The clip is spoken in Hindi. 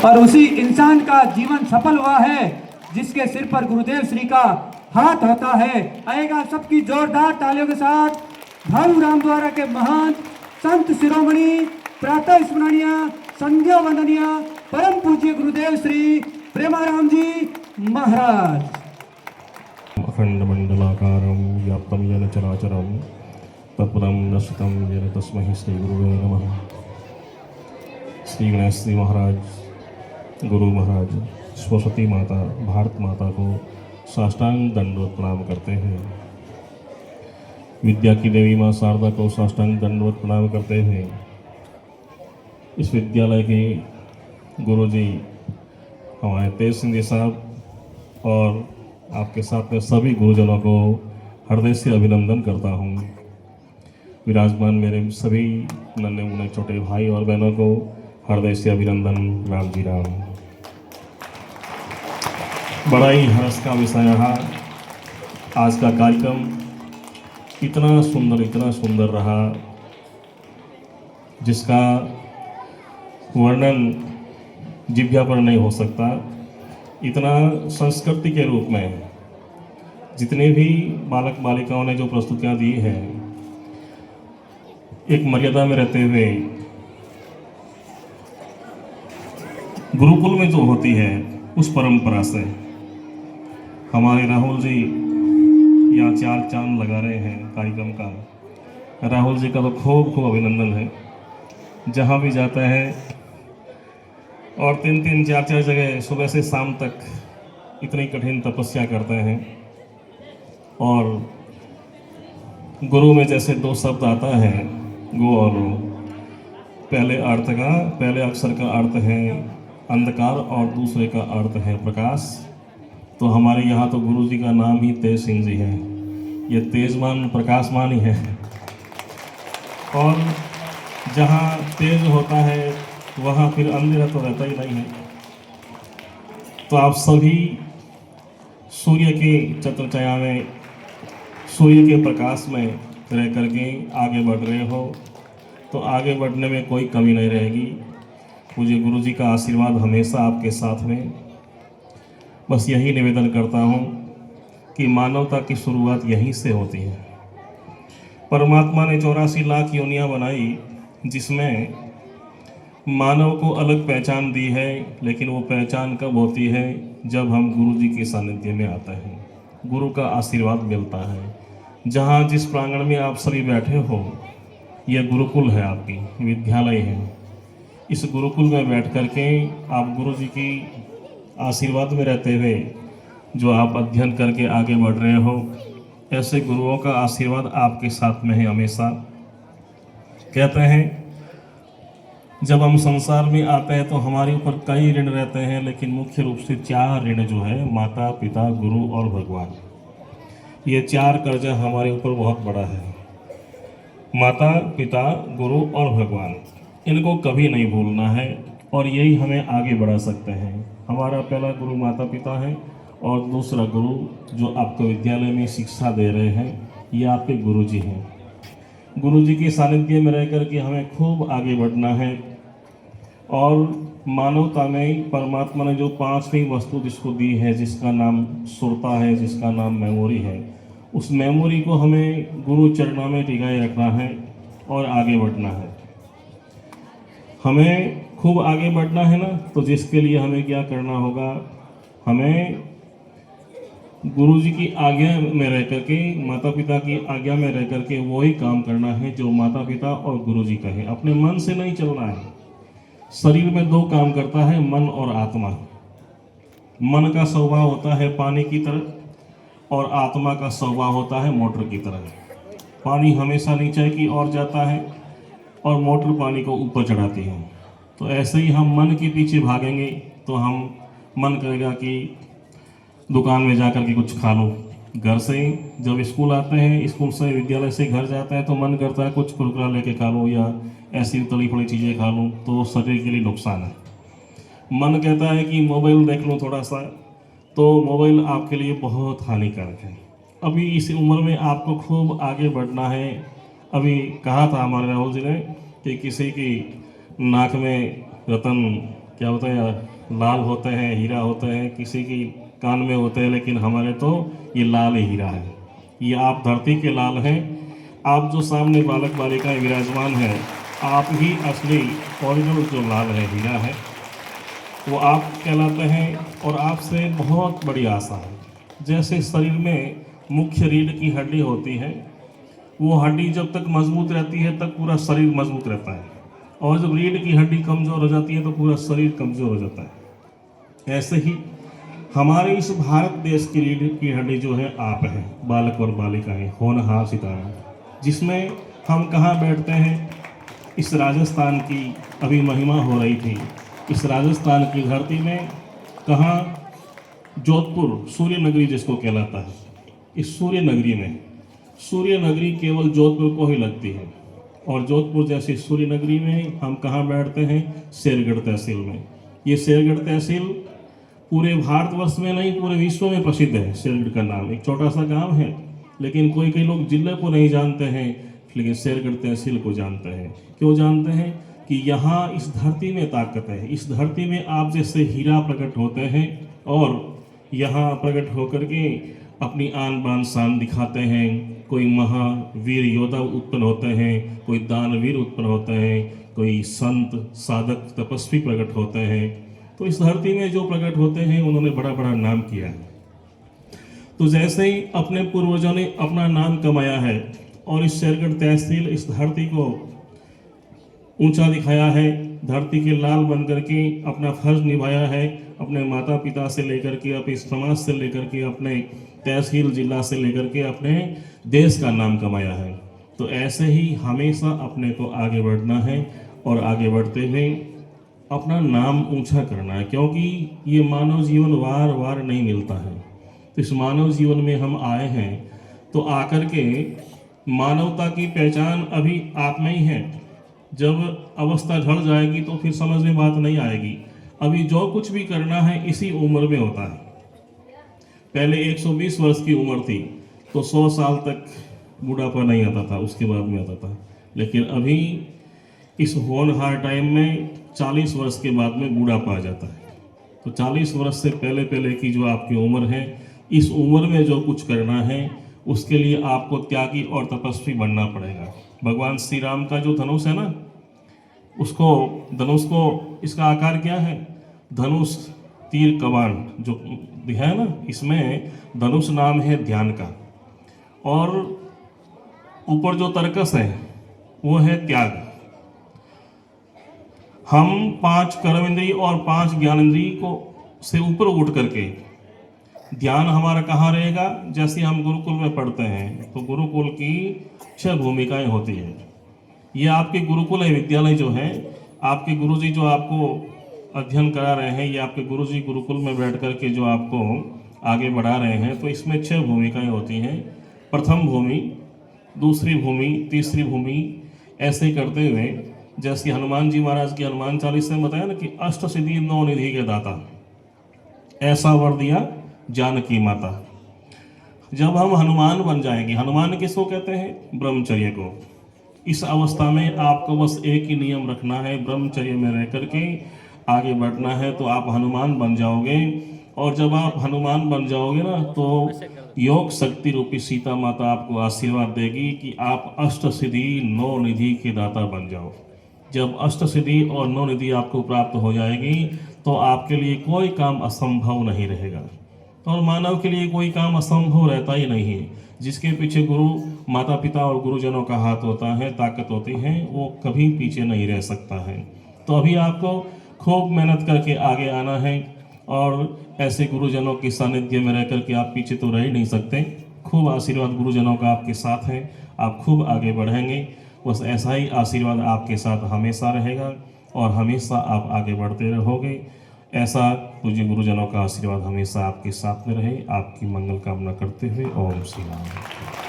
और उसी इंसान का जीवन सफल हुआ है जिसके सिर पर गुरुदेव श्री का हाथ होता है। आएगा सबकी जोरदार तालियों के साथ भाऊ राम द्वारा के महान संत शिरोमणि प्रातः स्मरणीय संध्या वंदनीय परम पूज्य गुरुदेव श्री प्रेमाराम जी महाराज। अखंड मंडलाकारं व्याप्तं येन चराचरं तत्पदं दर्शितं येन तस्मै श्री गुरुवे नमः। श्री गणेश जी महाराज, गुरु महाराज, सरस्वती माता, भारत माता को साष्टांग दंडवत प्रणाम करते हैं। विद्या की देवी माँ शारदा को साष्टांग दंडवत प्रणाम करते हैं। इस विद्यालय के गुरुजी हमारे तेज सिंह जी साहब और आपके साथ में सभी गुरुजनों को हृदय से अभिनंदन करता हूँ। विराजमान मेरे सभी नन्हे मुन्ने छोटे भाई और बहनों को हृदय से अभिनंदन। राम जी राम। बड़ा ही हर्ष का विषय रहा आज का कार्यक्रम। इतना सुंदर रहा जिसका वर्णन जिभ्या पर नहीं हो सकता। इतना संस्कृति के रूप में जितने भी बालक बालिकाओं ने जो प्रस्तुतियाँ दी हैं, एक मर्यादा में रहते हुए गुरुकुल में जो होती है उस परंपरा से हमारे राहुल जी यहाँ चार चांद लगा रहे हैं कार्यक्रम का। राहुल जी का तो खूब अभिनंदन है। जहाँ भी जाता है और 3-3, 4-4 जगह सुबह से शाम तक इतनी कठिन तपस्या करते हैं। और गुरु में जैसे 2 शब्द आता है, गो और रो। पहले अक्षर का अर्थ है अंधकार और दूसरे का अर्थ है प्रकाश। तो हमारे यहाँ तो गुरु जी का नाम ही तेज सिंह जी है। ये तेजमान प्रकाशमान ही है। और जहाँ तेज होता है वहाँ फिर अंधेरा तो रहता ही नहीं है। तो आप सभी सूर्य के छत्रछाया में, सूर्य के प्रकाश में रह करके आगे बढ़ रहे हो, तो आगे बढ़ने में कोई कमी नहीं रहेगी। मुझे गुरु जी का आशीर्वाद हमेशा आपके साथ में। बस यही निवेदन करता हूँ कि मानवता की शुरुआत यहीं से होती है। परमात्मा ने 84 लाख योनियाँ बनाई जिसमें मानव को अलग पहचान दी है, लेकिन वो पहचान कब होती है? जब हम गुरु जी के सानिध्य में आते हैं, गुरु का आशीर्वाद मिलता है। जहाँ जिस प्रांगण में आप सभी बैठे हो, यह गुरुकुल है, आपकी विद्यालय है। इस गुरुकुल में बैठ कर के आप गुरु जी की आशीर्वाद में रहते हुए जो आप अध्ययन करके आगे बढ़ रहे हो, ऐसे गुरुओं का आशीर्वाद आपके साथ में है हमेशा। कहते हैं जब हम संसार में आते हैं तो हमारे ऊपर कई ऋण रहते हैं, लेकिन मुख्य रूप से 4 ऋण जो है, माता पिता गुरु और भगवान। ये 4 कर्जा हमारे ऊपर बहुत बड़ा है। माता पिता गुरु और भगवान, इनको कभी नहीं भूलना है और यही हमें आगे बढ़ा सकते हैं। हमारा पहला गुरु माता पिता है और दूसरा गुरु जो आपको विद्यालय में शिक्षा दे रहे हैं, ये आपके गुरु जी हैं। गुरु जी के सानिध्य में रह कर के हमें खूब आगे बढ़ना है। और मानवता में परमात्मा ने जो 5वीं वस्तु जिसको दी है, जिसका नाम सुरता है, जिसका नाम मेमोरी है, उस मेमोरी को हमें गुरु चरणों में टिकाए रखना है और आगे बढ़ना है। हमें खूब आगे बढ़ना है ना, तो जिसके लिए हमें क्या करना होगा? हमें गुरु जी की आज्ञा में रह करके, माता पिता की आज्ञा में रह करके वही काम करना है जो माता पिता और गुरु जी कहें। अपने मन से नहीं चलना है। शरीर में 2 काम करता है, मन और आत्मा। मन का स्वभाव होता है पानी की तरह और आत्मा का स्वभाव होता है मोटर की तरह। पानी हमेशा नीचे की ओर जाता है और मोटर पानी को ऊपर चढ़ाती है। तो ऐसे ही हम मन के पीछे भागेंगे तो हम मन करेगा कि दुकान में जाकर के कुछ खा लो। घर से जब स्कूल आते हैं, स्कूल से विद्यालय से घर जाते हैं तो मन करता है कुछ कुरकुरा लेके खा लो या ऐसी तली फली चीज़ें खा लो, तो शरीर के लिए नुकसान है। मन कहता है कि मोबाइल देख लो थोड़ा सा, तो मोबाइल आपके लिए बहुत हानिकारक है। अभी इस उम्र में आपको खूब आगे बढ़ना है। अभी कहा था हमारे राहुल जी ने कि किसी की नाक में रतन क्या होता है, लाल होते हैं, हीरा होते हैं, किसी की कान में होते हैं, लेकिन हमारे तो ये लाल हीरा है। ये आप धरती के लाल हैं। आप जो सामने बालक बालिकाएं विराजमान हैं, आप ही असली ओरिजिनल जो लाल है, हीरा है, वो आप कहलाते हैं। और आपसे बहुत बड़ी आशा है। जैसे शरीर में मुख्य रीढ़ की हड्डी होती है, वो हड्डी जब तक मजबूत रहती है तब पूरा शरीर मजबूत रहता है, और जब रीढ़ की हड्डी कमज़ोर हो जाती है तो पूरा शरीर कमज़ोर हो जाता है। ऐसे ही हमारे इस भारत देश की रीढ़ की हड्डी जो है आप हैं, बालक और बालिकाएं, होनहार सितारा, जिसमें हम कहाँ बैठते हैं। इस राजस्थान की अभी महिमा हो रही थी, इस राजस्थान की धरती में कहाँ, जोधपुर सूर्य नगरी जिसको कहलाता है, इस सूर्य नगरी में, सूर्य नगरी केवल जोधपुर को ही लगती है। और जोधपुर जैसी सूर्य नगरी में हम कहाँ बैठते हैं, शेरगढ़ तहसील में। ये शेरगढ़ तहसील पूरे भारतवर्ष में नहीं, पूरे विश्व में प्रसिद्ध है। शेरगढ़ का नाम एक छोटा सा गांव है, लेकिन कई लोग जिले को नहीं जानते हैं, लेकिन शेरगढ़ तहसील को जानते हैं। क्यों जानते हैं? कि यहाँ इस धरती में ताकत है। इस धरती में आप जैसे हीरा प्रकट होते हैं, और यहाँ प्रकट होकर के अपनी आन बान शान दिखाते हैं। कोई महावीर योद्धा उत्पन्न होते हैं, कोई दानवीर उत्पन्न होते हैं, कोई संत साधक तपस्वी प्रकट होते हैं। तो इस धरती में जो प्रकट होते हैं उन्होंने बड़ा बड़ा नाम किया है। तो जैसे ही अपने पूर्वजों ने अपना नाम कमाया है और इस शेरगढ़ तहसील इस धरती को ऊंचा दिखाया है, धरती के लाल बन करके अपना फर्ज निभाया है, अपने माता पिता से लेकर के, अपने समाज से लेकर के, अपने तहसील जिला से लेकर के अपने देश का नाम कमाया है। तो ऐसे ही हमेशा अपने को आगे बढ़ना है, और आगे बढ़ते हुए अपना नाम ऊंचा करना है, क्योंकि ये मानव जीवन वार वार नहीं मिलता है। तो इस मानव जीवन में हम आए हैं, तो आकर के मानवता की पहचान अभी आप में ही है। जब अवस्था ढल जाएगी तो फिर समझ में बात नहीं आएगी। अभी जो कुछ भी करना है इसी उम्र में होता है। पहले 120 वर्ष की उम्र थी तो 100 साल तक बूढ़ापा नहीं आता था, उसके बाद में आता था। लेकिन अभी इस होनहार टाइम में 40 वर्ष के बाद में बूढ़ापा आ जाता है। तो 40 वर्ष से पहले पहले की जो आपकी उम्र है, इस उम्र में जो कुछ करना है उसके लिए आपको त्यागी और तपस्वी बनना पड़ेगा। भगवान श्री राम का जो धनुष है ना, उसको धनुष को इसका आकार क्या है, धनुष तीर कमान जो है ना, इसमें धनुष नाम है ध्यान का, और ऊपर जो तरकस है वो है त्याग। हम 5 कर्म इंद्रिय और 5 ज्ञान इंद्रिय को से ऊपर उठ करके ध्यान हमारा कहाँ रहेगा। जैसे हम गुरुकुल में पढ़ते हैं तो गुरुकुल की 6 भूमिकाएं होती है। ये आपके गुरुकुल है, विद्यालय जो है, आपके गुरुजी जो आपको अध्ययन करा रहे हैं, ये आपके गुरुजी गुरुकुल में बैठ कर के जो आपको आगे बढ़ा रहे हैं। तो इसमें 6 भूमिकाएं होती हैं। प्रथम भूमि, दूसरी भूमि, तीसरी भूमि, ऐसे करते हुए जैसे हनुमान जी महाराज की हनुमान चालीसा में बताया ना कि अष्ट सिद्धि 9 निधि के दाता, ऐसा वर दिया जानकी माता। जब हम हनुमान बन जाएंगे, हनुमान किसको कहते हैं, ब्रह्मचर्य को। इस अवस्था में आपको बस एक ही नियम रखना है, ब्रह्मचर्य में रह करके आगे बढ़ना है, तो आप हनुमान बन जाओगे। और जब आप हनुमान बन जाओगे ना, तो योग शक्ति रूपी सीता माता आपको आशीर्वाद देगी कि आप अष्ट सिद्धि 9 निधि के दाता बन जाओ। जब अष्ट सिद्धि और 9 निधि आपको प्राप्त हो जाएगी तो आपके लिए कोई काम असंभव नहीं रहेगा। और मानव के लिए कोई काम असंभव रहता ही नहीं है। जिसके पीछे गुरु माता पिता और गुरुजनों का हाथ होता है, ताकत होती है, वो कभी पीछे नहीं रह सकता है। तो अभी आपको खूब मेहनत करके आगे आना है, और ऐसे गुरुजनों के सानिध्य में रह करके आप पीछे तो रह ही नहीं सकते। खूब आशीर्वाद गुरुजनों का आपके साथ है, आप खूब आगे बढ़ेंगे। बस ऐसा ही आशीर्वाद आपके साथ हमेशा रहेगा और हमेशा आप आगे बढ़ते रहोगे। ऐसा पूज्य गुरुजनों का आशीर्वाद हमेशा आपके साथ में रहे। आपकी मंगल कामना करते हुए ओम श्री राम।